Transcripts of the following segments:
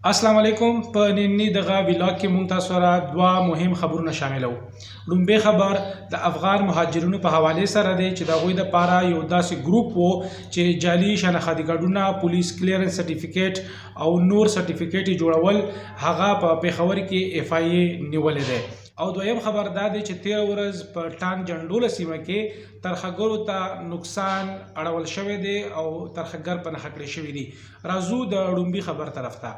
السلام علیکم. په نننی دغه ویلاګ کې مونږ تاسو سره دوه مهم خبرونه شاملو. لومبی خبر د افغان مهاجرینو په حواله سره دی چې د هغوی دپاره یو داسې ګروپ و چې جعلي شناختی کارډونه، پولیس کلیرنس سرټیفیکیټ او نور سرټیفیکیټ یې جوړول هغه په پېښور کې اف آی اے نیولی دی. او دویم خبر دا دی چې 13 ورځ په ټانک جنډوله سیمه کې ترخګرو ته نقصان اړول شوی دی او ترخګر په نښه کړی شوي دي. راځو د لومبي خبر طرف ته.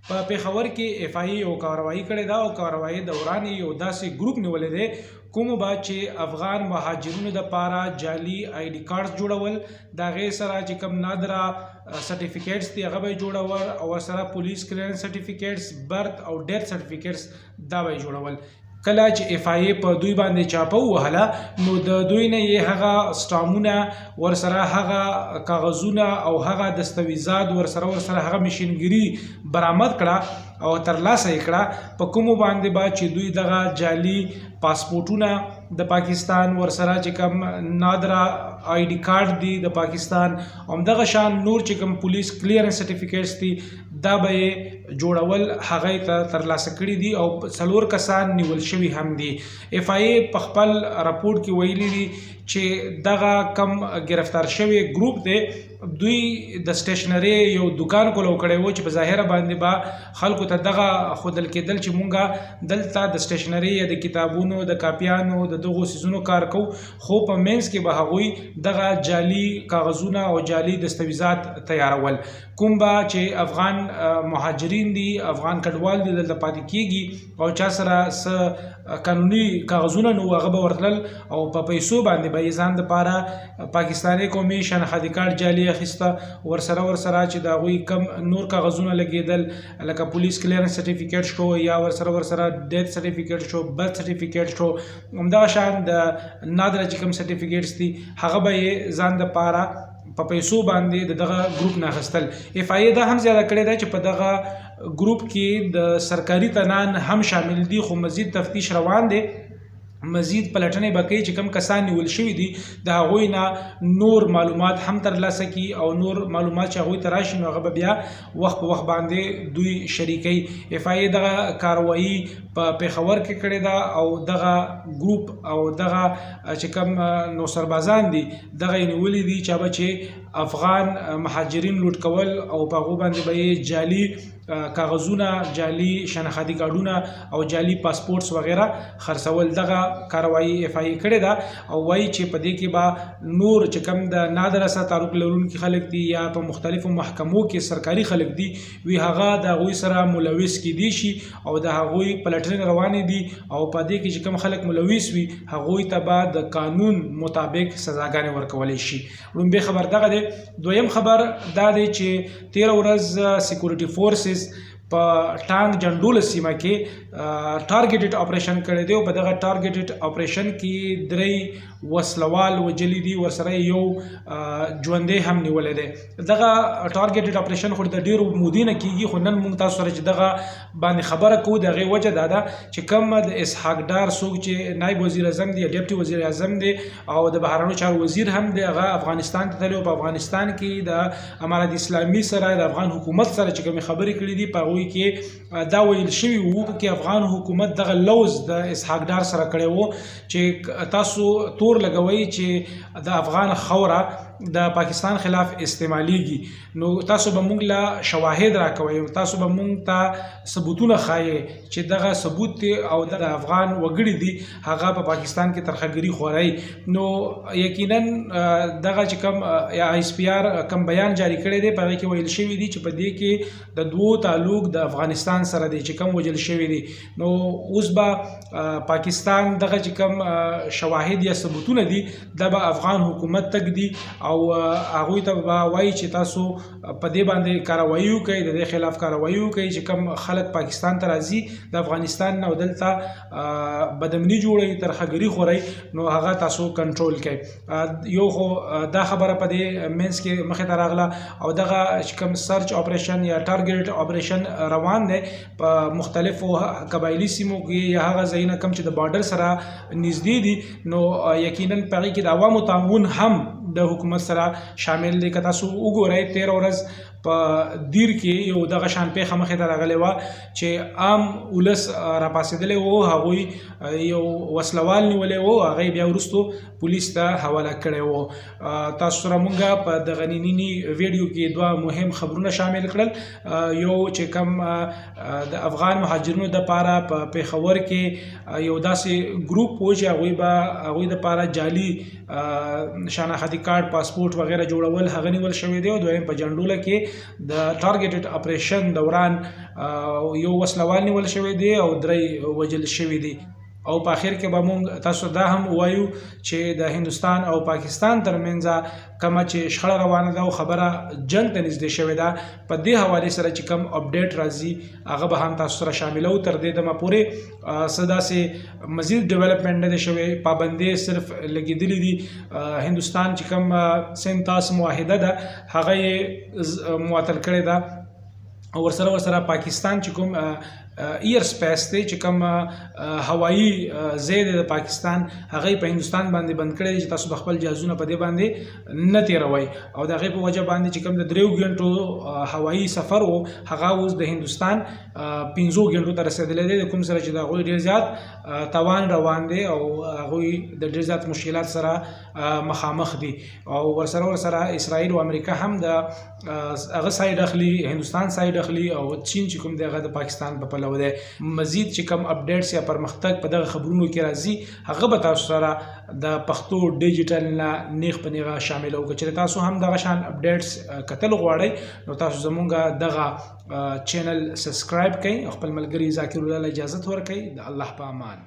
په پېښور کې اف آی اے یو کاروایي کړې ده او کاروایي دوران یې یو داسې ګروپ نیولی دی کومو به چې افغان مهاجرینو دپاره جعلي آی ډي کارډز جوړول، د هغې سره چې کوم نادره سرټیفیکیټس دي هغه به یې جوړول او ورسره پولیس کلیرنس سرټیفیکیټس، برت او ډیث سرټیفیکیټس دا به یې جوړول. کله چې اف آی اے په دوی باندې چاپه ووهله نو د دوی نه یې هغه سټامونه ورسره هغه کاغذونه او هغه دستاویزات ورسره هغه مشینګري برآمد کړه او ترلاسه یې کړه په کومو باندې به چې دوی دغه جعلي پاسپورټونه د پاکستان ورسره چې کوم نادره آی ډي کارډ دي د پاکستان همدغه شان نور چې کوم پولیس کلیرنس سرټیفیکیټس دي دا به یې جوړول هغه یې ته ترلاسه کړي دي او 4 کسان نیول شوي هم دي. اف آی اے په خپل راپورټ کې ویلي دي چې دغه کم گرفتار شوی ګروپ دی دوی د سټیشنري یو دکان کولو کړی و چې په ظاهره باندې به خلکو ته دغه ښودل کېدل چې مونږه دلته د سټیشنري یا د کتابونو د کاپیانو د دغو څیزونو کار کوو، خو په منځ کې به هغوی دغه جعلي کاغذونه او جعلي دستاویزات تیارول. کوم به چې افغان مهاجرین دي، افغان کډوال دي، دلته پاتې کېږي او چا سره څه قانوني کاغذونه نه وو هغه به ورتلل او په پیسو باندې به یې ځان دپاره پاکستاني قومي شناختی کارډ جعلي اخیسته، ورسره چې د هغوی کم نور کاغذونه لګېدل لکه پولیس کلیرنس سرټیفیکیټ شو یا ورسره ډیث سرټیفیکیټ شو، برت سرټیفیکیټ شو، همدغه شان د نادره چې کوم سرټیفیکیټس دي هغه به یې ځان دپاره په پیسو باندې دغه ګروپ نه اخیستل. اف آی اے دا هم زیاده کړې ده چې په دغه ګروپ کې د سرکاري تنان هم شامل دي خو مزید تفتیش روان دی، مزید پلټنې به کوي چې کوم کسان نیول شوي دي د هغوی نه نور معلومات هم ترلاسه کړي او نور معلومات چې هغوی ته راشي نو هغه به بیا وخت په وخت باندې دوی شریکوي. اف آی اے دغه کاروایي په پېښور کې کړې ده او دغه ګروپ او دغه چې کوم نوسربازان دي دغه یې نیولي دي چې افغان مهاجرین لوټ کول او په هغو باندې به یې جعلي کاغذونه، جعلي شناختی کارډونه او جعلي پاسپورټس وغیره خرڅول. دغه کاروایي اف آی اے کړې ده او وایي چې په دې کې به نور چې کوم د نادره سره تعلق لرونکي خلک دي یا په مختلفو محکمو کې سرکاري خلک دي وی هغه د هغوی سره ملوث کیدی شي او د هغوی پلټنې روانې دي او په دې کې چې کوم خلک ملوث وي هغوی ته به د قانون مطابق سزاګانې ورکولی شي. لومبی خبر دغه دی. دویم خبر دا دی چې 13 ورځ سیکورټي فورسز په ټانک جنډوله سیمه کې ټارګېټډ اپریشن کړی دی او په دغه ټارګېټډ اپریشن کې 3 وسلوال وجلي دي، ورسره یو ژوندی هم نیولی دی. دغه ټارګېټډ اپریشن خو د ډېرو مودې نه کېږي خو نن موږ تاسو سره چې دغه باندې خبره کوو د هغې وجه دا ده چې کوم د اسحاق ډار څوک چې نایب وزیر اعظم دی یا ډیپټي وزیر اعظم دی او د بهرنیو چارو وزیر هم دی هغه افغانستان ته تللی او په افغانستان کې د امارت اسلامي سره د افغان حکومت سره چې کومې خبرې کړي دي په هغوی کې دا ویل شوي وو چې افغان حکومت دغه لوز د اسحاق ډار سره کړی وو چې تاسو تور لګوئ چې د افغان خوره د پاکستان خلاف استعمالیږي نو تاسو به موږ له شواهد راکوئ، تاسو به موږ ته ثبوتونه ښایئ چې دغه ثبوت دی او د افغان وګړي دي هغه په پاکستان کې ترخګري خورئ. نو یقینا دغه چې کوم آی اس پی آر کوم بیان جاری کړی دی په هغې کې ویل شوي دي چې په دې کې د دوو تعلق د افغانستان سره دی چې کوم وجل شوي دي. نو اوس به پاکستان دغه چې کوم شواهد یا ثبوتونه دي دا به افغان حکومت تک دي او هغوی ته به وایي چې تاسو په دې باندې کاروایي وکړئ، د دې خلاف کاروایي وکړئ چې کوم خلک پاکستان ته راځي د افغانستان نه او دلته بدامني جوړوي، ترخګري خورئ نو هغه تاسو کنټرول کړئ. یو خو دا خبره په دې منځ کې مخې ته راغله او دغه چې کوم سرچ اپریشن یا ټارګېټ اپریشن روان دی په مختلفو قبایلي سیمو کې یا هغه ځایونه کوم چې د بارډر سره نږدې دي نو یقینا په هغې کې د عوامو تعاون هم د حکومت سره شامل دی. که تاسو وګورئ 13 ورځ په دیر کې یو دغه شان پیښه مخې ته راغلې وه چې عام ولس راپاڅېدلی وو، هغوی یو وسلوال نیولی وو، هغه بیا وروستو پولیس ته حواله کړی وو. تاسو سره مونږ په دغه ننني ویډیو کې دوه مهم خبرونه شامل کړل. یو چې کوم د افغان مهاجرینو دپاره په پېښور کې یو داسې ګروپ و چې هغوی دپاره جعلي شناختي کارت، پاسپورټ وغیره جوړول هغه نیول شوی دی. او دویم په جنډوله کې د ټارګېټډ اپریشن دوران یو وسلوال نیول شوی دی او 3 وژل شوي دي. او په اخر کې به مونږ تاسو دا هم وایو چې د هندوستان او پاکستان ترمنځ کومه چې شخړه روانه ده او خبره جنګ ته نږدې شوې ده، په دې حوالې سره چې کوم اپډیټ راځي هغه به هم تاسو سره شاملو. تر دې دمه پورې څه داسې مزید ډیولپمنټ نه دی شوی، پابندۍ صرف لګېدلې دي. هندوستان چې کوم سنتاس معاهده ده هغه یې معطل کړې ده، او ورسره پاکستان چې کوم ایر سپیس دی، چې کوم هوایي ځای دی د پاکستان، هغه په هندوستان باندې بند کړی چې تاسو د خپل جهازونه په دې باندې نه تیروئ. او د هغې په وجه باندې چې کوم د 3 غنټو هوایي سفر و هغه اوس د هندوستان 5 غنټو ته رسېدلی دی، د کوم سره چې د هغوی ډېر زیات تاوان روان دی او هغوی د ډېر زیات مشکلات سره مخامخ دي. او ورسره اسرائیل او امریکا هم د هغه سایډ اخلي، هندوستان سایډ اخلي، او چین چې کوم دی هغه د پاکستان په پلوه دی. مزید چې کوم اپډیټس یا پرمختګ په دغه خبرونو کې راځي هغه به تاسو سره د پښتو ډیجیټل نه نیغ په نیغه شاملو. که چېرې تاسو هم دغه شان اپډیټس کتل غواړئ نو تاسو زمونږ دغه چینل سبسکرایب کړئ او خپل ملګري ذاکر الله له اجازت ورکړئ. د الله په امان.